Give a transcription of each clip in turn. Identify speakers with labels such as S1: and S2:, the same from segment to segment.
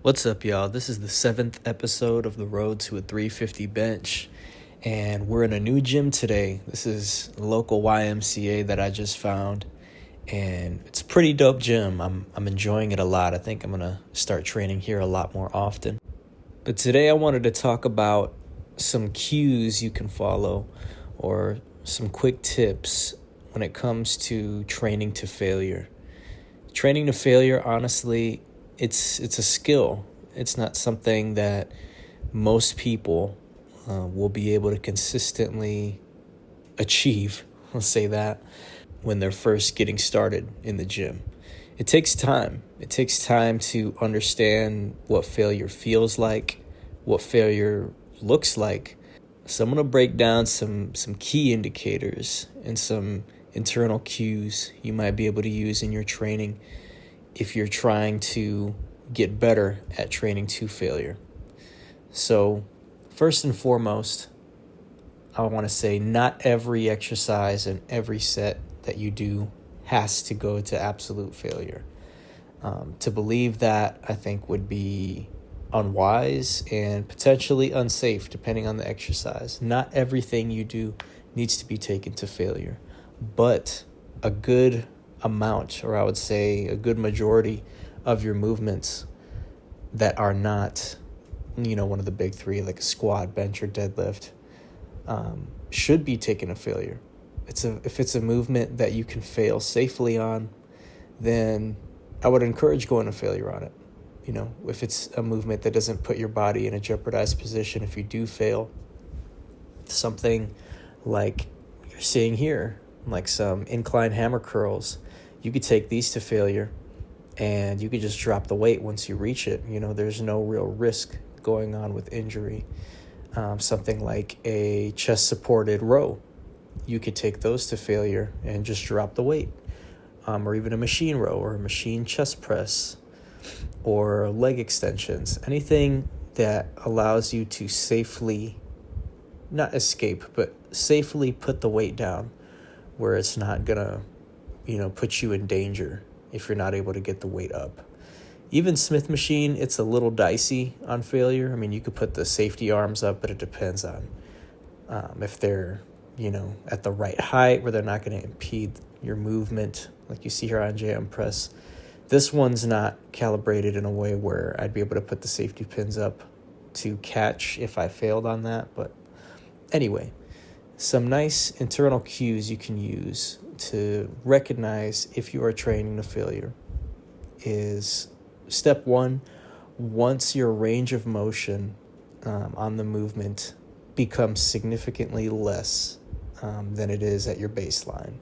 S1: What's up, y'all? This is the 7th episode of the Road to a 350 Bench, and we're in a new gym today. This is a local YMCA that I just found, and it's a pretty dope gym. I'm enjoying it a lot. I think I'm going to start training here a lot more often. But today I wanted to talk about some cues you can follow or some quick tips when it comes to training to failure. Training to failure, honestly, it's a skill. It's not something that most people will be able to consistently achieve, let's say that, when they're first getting started in the gym. It takes time. It takes time to understand what failure feels like, what failure looks like. So I'm going to break down some key indicators and some internal cues you might be able to use in your training if you're trying to get better at training to failure. So first and foremost, I want to say not every exercise and every set that you do has to go to absolute failure. To believe that, I think, would be unwise and potentially unsafe depending on the exercise. Not everything you do needs to be taken to failure, but a good amount, or I would say a good majority of your movements that are not, one of the big three, like a squat, bench, or deadlift, should be taken to failure. If it's a movement that you can fail safely on, then I would encourage going to failure on it. If it's a movement that doesn't put your body in a jeopardized position, if you do fail, something like you're seeing here, like some incline hammer curls, you could take these to failure and you could just drop the weight once you reach it. There's no real risk going on with injury. Something like a chest supported row, you could take those to failure and just drop the weight. Or even a machine row or a machine chest press or leg extensions. Anything that allows you to safely, not escape, but safely put the weight down where it's not gonna, put you in danger if you're not able to get the weight up. Even Smith machine, it's a little dicey on failure. You could put the safety arms up, but it depends on if they're, at the right height where they're not going to impede your movement, like you see here on JM Press. This one's not calibrated in a way where I'd be able to put the safety pins up to catch if I failed on that. But anyway, some nice internal cues you can use to recognize if you are training to failure is step one. Once your range of motion on the movement becomes significantly less than it is at your baseline.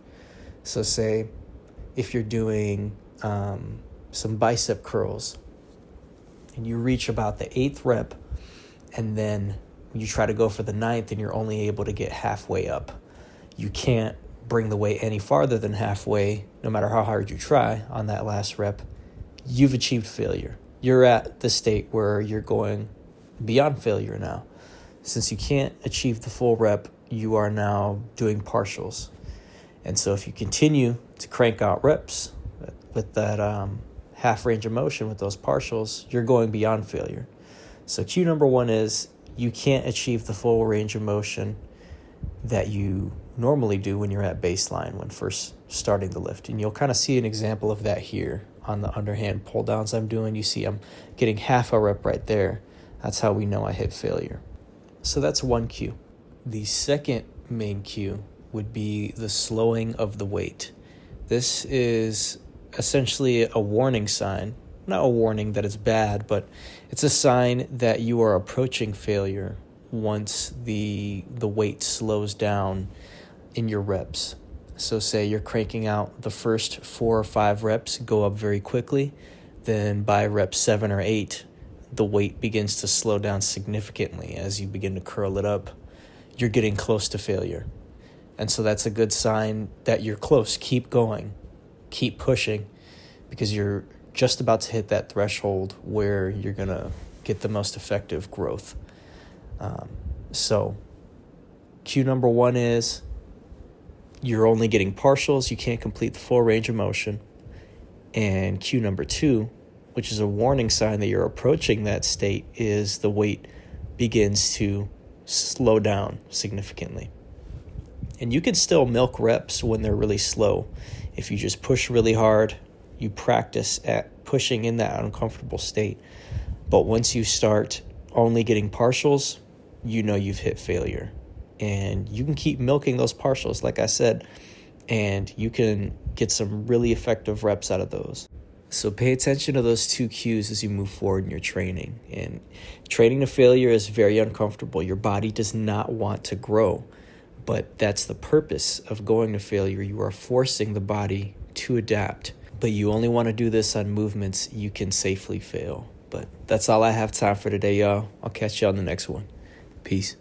S1: So say if you're doing some bicep curls and you reach about the 8th rep, and then you try to go for the 9th and you're only able to get halfway up. You can't bring the weight any farther than halfway, no matter how hard you try on that last rep. You've achieved failure. You're at the state where you're going beyond failure now. Since you can't achieve the full rep, you are now doing partials. And so if you continue to crank out reps with that half range of motion with those partials, you're going beyond failure. So cue number one is you can't achieve the full range of motion that you normally do when you're at baseline when first starting the lift. And you'll kind of see an example of that here on the underhand pull downs I'm doing. You see I'm getting half a rep right there. That's how we know I hit failure. So that's one cue. The second main cue would be the slowing of the weight. This is essentially a warning sign. Not a warning that it's bad, but it's a sign that you are approaching failure once the weight slows down in your reps. So say you're cranking out the first 4 or 5 reps, go up very quickly. Then by rep 7 or 8, the weight begins to slow down significantly as you begin to curl it up. You're getting close to failure. And so that's a good sign that you're close. Keep going. Keep pushing, because you're just about to hit that threshold where you're going to get the most effective growth. So cue number one is you're only getting partials. You can't complete the full range of motion. And cue number two, which is a warning sign that you're approaching that state, is the weight begins to slow down significantly. And you can still milk reps when they're really slow. If you just push really hard, you practice at pushing in that uncomfortable state. But once you start only getting partials, you know you've hit failure. And you can keep milking those partials, like I said, and you can get some really effective reps out of those. So pay attention to those two cues as you move forward in your training. And training to failure is very uncomfortable. Your body does not want to grow, but that's the purpose of going to failure. You are forcing the body to adapt, but you only want to do this on movements you can safely fail. But that's all I have time for today, y'all. I'll catch you on the next one. Peace.